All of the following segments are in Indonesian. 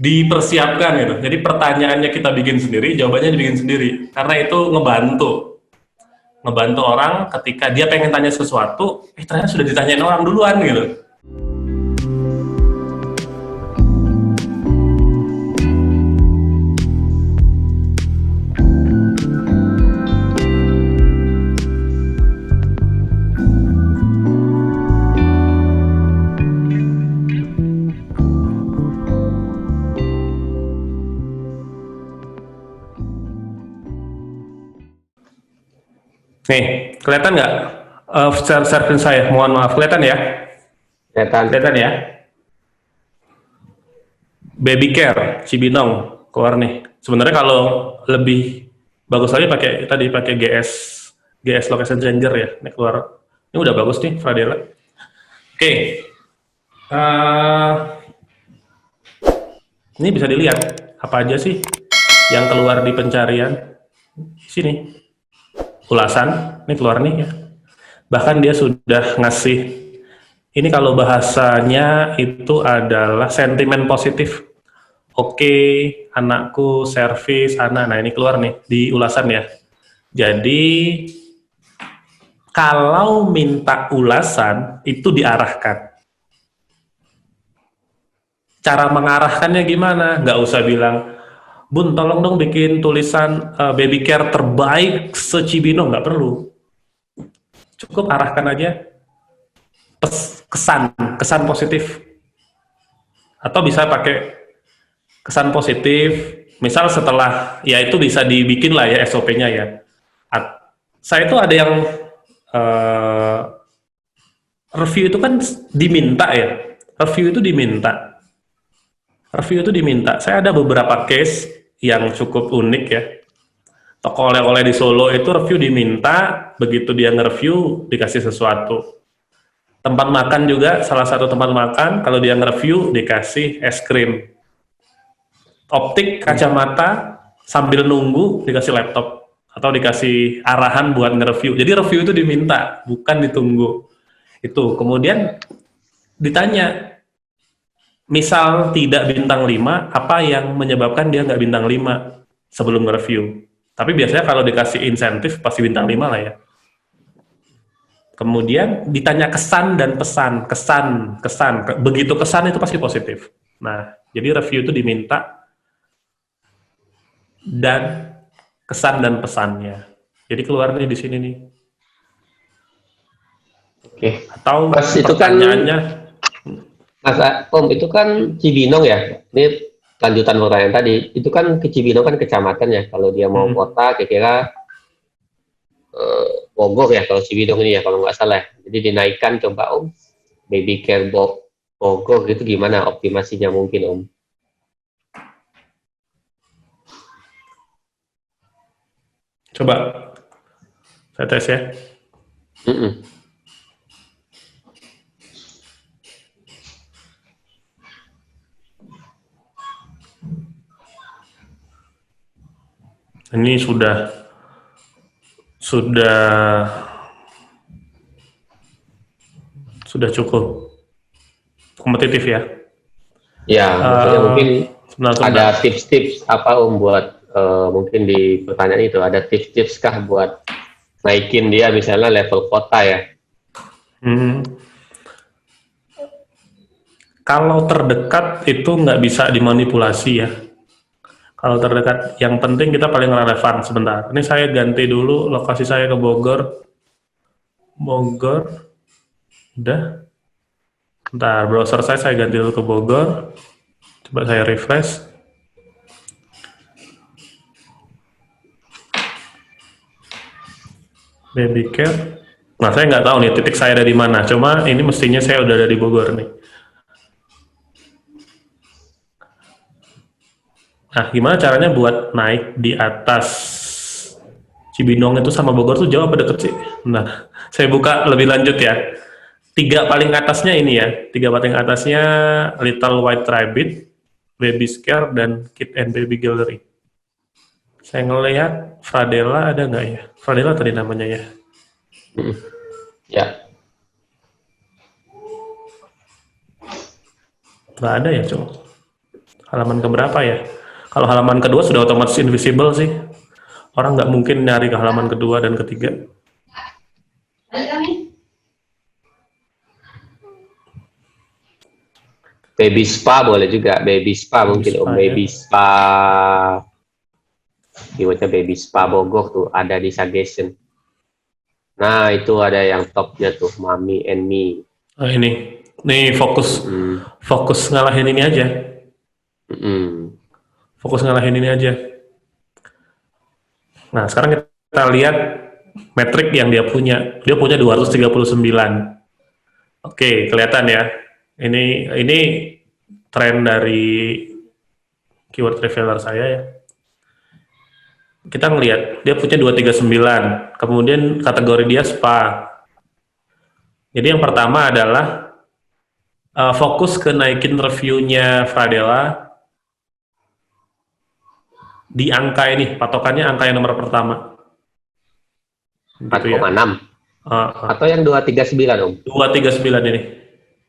dipersiapkan gitu. Jadi pertanyaannya kita bikin sendiri, jawabannya dibikin sendiri. Karena itu ngebantu orang ketika dia pengen tanya sesuatu, ternyata sudah ditanyain orang duluan gitu. Nih, kelihatan nggak share screen saya? Mohon maaf, kelihatan ya? Kelihatan ya? Baby Care, Cibinong, keluar nih. Sebenarnya kalau lebih bagus lagi pakai GS Location Changer ya. Ini keluar. Ini udah bagus nih, Fradela. Oke. Ini bisa dilihat apa aja sih yang keluar di pencarian. Sini. Ulasan, ini keluar nih ya. Bahkan dia sudah ngasih, ini kalau bahasanya itu adalah sentimen positif. Oke, anakku, servis, anak. Nah, ini keluar nih di ulasan ya. Jadi, kalau minta ulasan, itu diarahkan. Cara mengarahkannya gimana? Nggak usah bilang, Bun, tolong dong bikin tulisan baby care terbaik se-Cibinong. Nggak perlu. Cukup arahkan aja kesan positif. Atau bisa pakai kesan positif, misal setelah, ya itu bisa dibikin lah ya SOP-nya ya. Saya tuh ada yang review itu kan diminta ya, review itu diminta. Saya ada beberapa case yang cukup unik ya. Toko oleh-oleh di Solo itu review diminta, begitu dia nge-review dikasih sesuatu. Tempat makan juga, salah satu tempat makan, kalau dia nge-review dikasih es krim. Optik, kacamata, sambil nunggu dikasih laptop atau dikasih arahan buat nge-review. Jadi review itu diminta, bukan ditunggu. Itu. Kemudian ditanya, misal tidak bintang 5, apa yang menyebabkan dia nggak bintang 5 sebelum nge-review. Tapi biasanya kalau dikasih insentif pasti bintang 5 lah ya. Kemudian ditanya kesan dan pesan, begitu kesan itu pasti positif. Nah, jadi review itu diminta dan kesan dan pesannya. Jadi keluarnya di sini nih. Oke. Atau Mas itu kan, Mas Om itu kan Cibinong ya. Ini lanjutan pertanyaan tadi. Itu kan ke Cibinong kan kecamatan ya. Kalau dia mau kota, kira-kira Bogor ya kalau Cibinong ini ya kalau nggak salah. Jadi dinaikkan coba Om baby care Bogor itu gimana optimasinya mungkin Om? Coba saya tes ya. Ini sudah cukup kompetitif ya. Ya, maksudnya mungkin sebentar. Ada tips-tips apa Om buat mungkin di pertanyaan itu ada tips-tips kah buat naikin dia misalnya level kota ya? Kalau terdekat itu nggak bisa dimanipulasi ya. Kalau terdekat, yang penting kita paling relevan. Sebentar, ini saya ganti dulu lokasi saya ke Bogor. Udah. Bentar, browser saya ganti dulu ke Bogor. Coba saya refresh. Baby care. Nah, saya nggak tahu nih titik saya ada di mana. Cuma ini mestinya saya udah ada di Bogor nih. Nah, gimana caranya buat naik di atas Cibinong itu sama Bogor tuh jauh apa deket sih? Nah, saya buka lebih lanjut ya. 3 paling atasnya ini ya. 3 paling atasnya Little White Rabbit, Baby Scare, dan Kid and Baby Gallery. Saya ngelihat Fradela ada nggak ya? Fradela tadi namanya ya? Ya. Nggak ada ya, coba. Halaman keberapa ya? Kalau halaman kedua sudah otomatis invisible sih. Orang nggak mungkin nyari ke halaman kedua dan ketiga. Baby spa boleh juga, baby spa Baby mungkin Om, spa ya. baby spa, keywordnya baby spa Bogor tuh ada di suggestion. Nah itu ada yang topnya tuh, Mommy and Me. Nah, ini fokus Mm-mm. fokus ngalahin ini aja. Mm-mm. Fokus ngalahin ini aja. Nah, sekarang kita lihat metrik yang dia punya. Dia punya 239. Oke, kelihatan ya. Ini tren dari keyword revealer saya ya. Kita ngelihat dia punya 239. Kemudian kategori dia spa. Jadi yang pertama adalah fokus ke naikin reviewnya Fradela di angka ini, patokannya angka yang nomor pertama. Gitu ya. 4,6 atau yang 239 Om? 239 ini.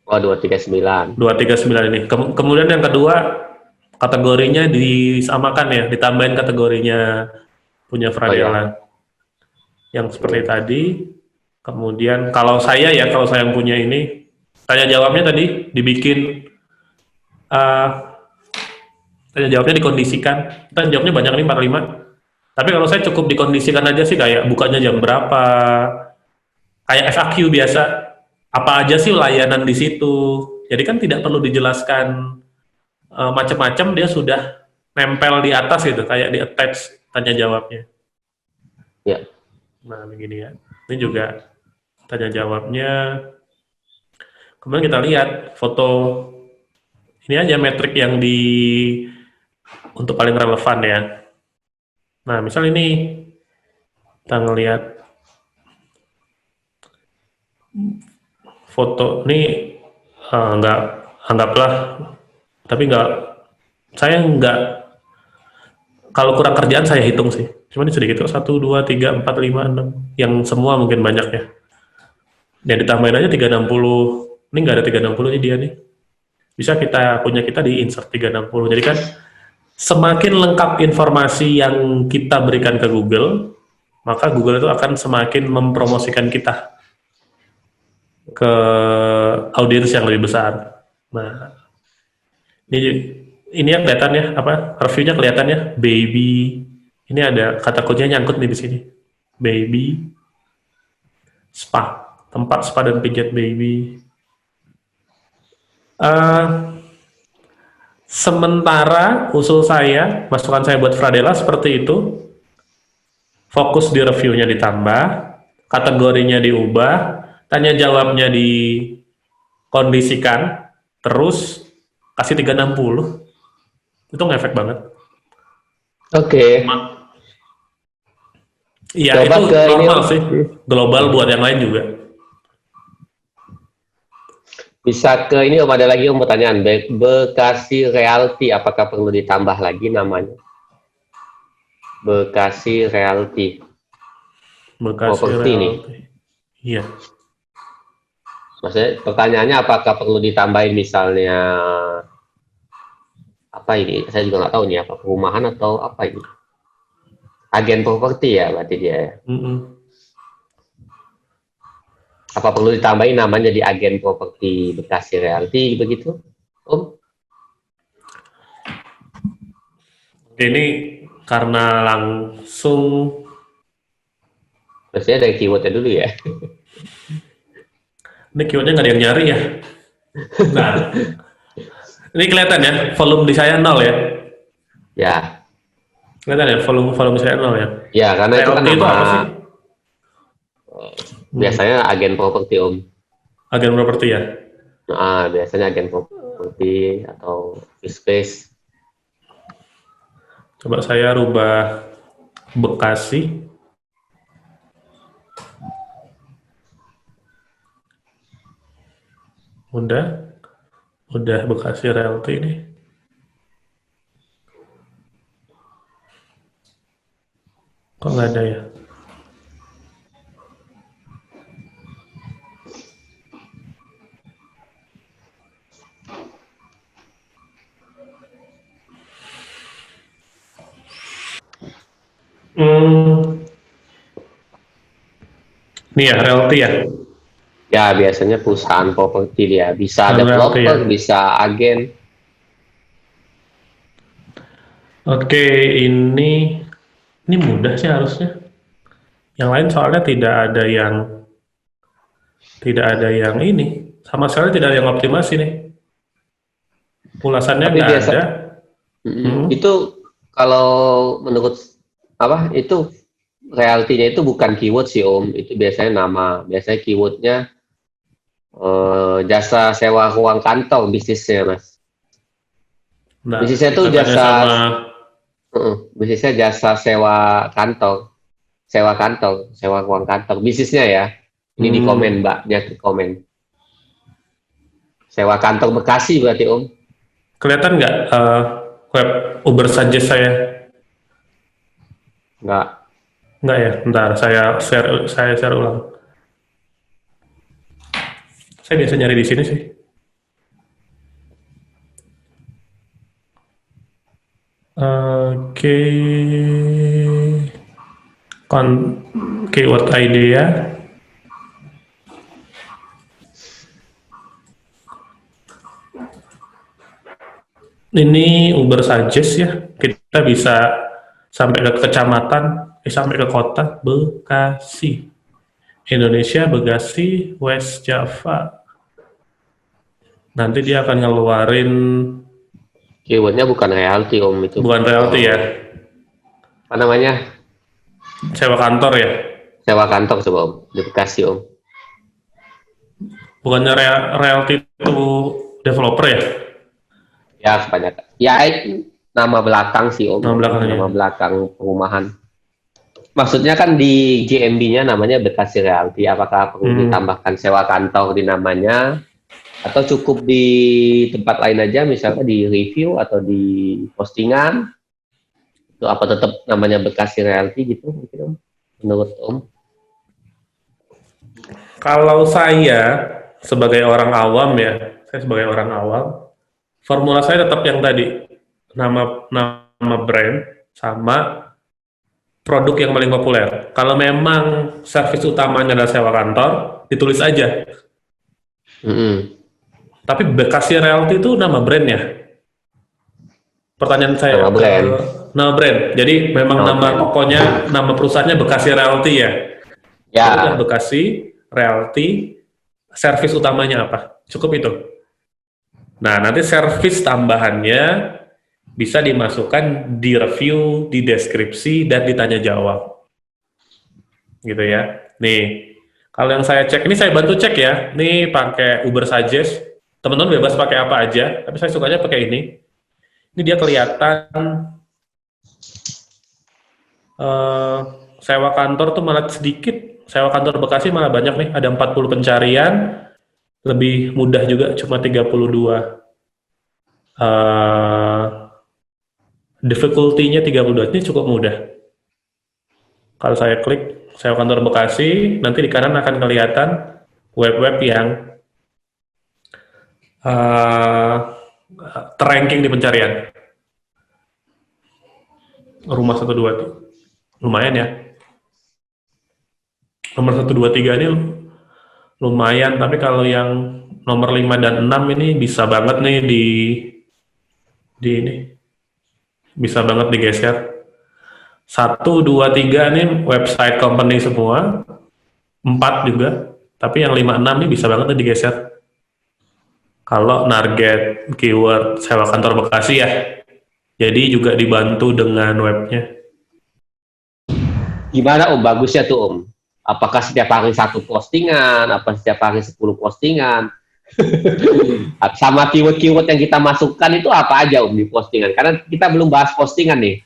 Oh 239. 239 ini. Kemudian yang kedua, kategorinya disamakan ya, ditambahin kategorinya punya Fradela. Oh, ya. Yang seperti tadi. Kemudian kalau saya yang punya ini, tanya jawabnya tadi dibikin, uh, tanya jawabnya dikondisikan. Kita jawabnya banyak nih 45. Tapi kalau saya cukup dikondisikan aja sih, kayak bukanya jam berapa, kayak FAQ biasa, apa aja sih layanan di situ. Jadi kan tidak perlu dijelaskan macam-macam, dia sudah nempel di atas gitu, kayak di attach tanya jawabnya. Ya. Nah begini ya, ini juga tanya jawabnya. Kemudian kita lihat foto, ini aja metrik yang untuk paling relevan ya. Nah misal ini kita ngelihat foto ini, nggak, anggaplah, tapi nggak, saya nggak, kalau kurang kerjaan saya hitung sih, cuma ini sedikit kok, 1, 2, 3, 4, 5, 6, yang semua mungkin banyak ya. Ya ditambahin aja 360, ini nggak ada 360 nya dia nih, bisa punya kita di insert 360. Jadi kan semakin lengkap informasi yang kita berikan ke Google, maka Google itu akan semakin mempromosikan kita ke audiens yang lebih besar. Nah, ini yang kelihatan ya, apa, reviewnya kelihatan ya, baby. Ini ada kata kuncinya nyangkut nih di sini. Baby spa, tempat spa dan pijat baby. Sementara usul saya, masukan saya buat Fradela seperti itu. Fokus di reviewnya ditambah, kategorinya diubah, tanya jawabnya dikondisikan, terus kasih 360. Itu ngefek banget. Oke. Iya, itu normal sih. Global buat yang lain juga. Bisa ke ini Om, ada lagi Om pertanyaan. Bekasi Realty, apakah perlu ditambah lagi namanya? Bekasi Realty. Bekasi Properti nih. Iya. Maksudnya pertanyaannya apakah perlu ditambahin misalnya apa ini? Saya juga nggak tahu nih, apa perumahan atau apa ini? Agen properti ya berarti dia ya. Apa perlu ditambahin namanya di agen properti Bekasi Realty begitu, Om? Ini karena langsung, Biasanya dari keywordnya dulu ya. ini keywordnya nggak ada yang nyari ya. Nah, ini kelihatan ya, volume di saya 0 ya. Ya. Kelihatan ya, volume saya 0 ya. Ya, karena itu kan nama apa sih? biasanya agen properti Om. Agen properti ya. Nah, biasanya agen properti atau space. Coba saya rubah Bekasi. Udah Bekasi Realty ini. Kok nggak ada ya? Hmm, Nih ya, realty ya. Ya biasanya perusahaan properti dia, bisa Realty ya. developer, bisa agen. Oke, ini mudah sih harusnya. Yang lain soalnya tidak ada yang ini. Sama sekali tidak ada yang optimasi nih. Ulasannya Tapi nggak biasa ada. itu kalau menurut apa itu realtinya itu bukan keyword sih Om, itu biasanya nama, biasanya keywordnya jasa sewa ruang kantor bisnisnya Mas. Nah, Bisnisnya kita tuh tanya jasa, sama bisnisnya jasa sewa ruang kantor bisnisnya ya. Ini di komen hmm, Mbaknya di komen. Sewa kantor Bekasi berarti Om. kelihatan nggak web Uber Suggest saya? Enggak. Nggak ya? Ntar saya share ulang. Saya biasa nyari di sini sih. Oke, kon keyword idea. Ini Uber Suggest ya. Kita bisa sampai ke kecamatan, sampai ke kota Bekasi. Indonesia, Bekasi, West Java. Nanti dia akan ngeluarin Keywordnya bukan realty Om itu. bukan realty ya, Apa namanya? sewa kantor ya. Sewa kantor coba Om. Di Bekasi Om. Bukannya realty itu developer ya? Ya kebanyakan. Ya itu nama belakang sih Om. Nama belakangnya. Nama belakang perumahan. Maksudnya kan di GMB-nya namanya Bekasi Realty. Apakah perlu ditambahkan sewa kantor di namanya? Atau cukup di tempat lain aja, misalnya di review atau di postingan? Itu apa tetap namanya Bekasi Realty gitu mungkin Om? Menurut Om? Kalau saya sebagai orang awam ya, saya sebagai orang awam, formula saya tetap yang tadi, nama brand sama produk yang paling populer. Kalau memang servis utamanya adalah sewa kantor, ditulis aja. Tapi Bekasi Realty itu nama brandnya. Pertanyaan saya, Nama brand. nama brand. Jadi memang nama brand. tokonya, nama perusahaannya Bekasi Realty ya. Ya. Jadi udah Bekasi Realty, servis utamanya apa? Cukup itu. Nah, nanti servis tambahannya bisa dimasukkan di review, di deskripsi, dan ditanya jawab. Gitu ya. Nih, kalau yang saya cek, ini saya bantu cek ya. Nih pakai Uber Suggest. Teman-teman bebas pakai apa aja, tapi saya sukanya pakai ini. Ini dia kelihatan sewa kantor tuh malah sedikit. Sewa kantor Bekasi malah banyak nih, ada 40 pencarian. Lebih mudah juga, cuma 32. Difficulty-nya 32, ini cukup mudah. Kalau saya klik sewa kantor Bekasi, nanti di kanan akan kelihatan web-web yang terranking di pencarian. Rumah 1, 2 tuh. Lumayan ya. Nomor 1, 2, 3 ini lumayan, tapi kalau yang nomor 5 dan 6 ini bisa banget nih di ini. Bisa banget digeser. 1, 2, 3 nih website company semua. 4 juga. Tapi yang 5, 6 nih bisa banget nih digeser. Kalau target keyword sewa kantor Bekasi ya. Jadi juga dibantu dengan webnya. Gimana Om bagusnya tuh Om? Apakah setiap hari 1 postingan? Apa setiap hari 10 postingan? Sama keyword-keyword yang kita masukkan itu apa aja Om di postingan? Karena kita belum bahas postingan nih.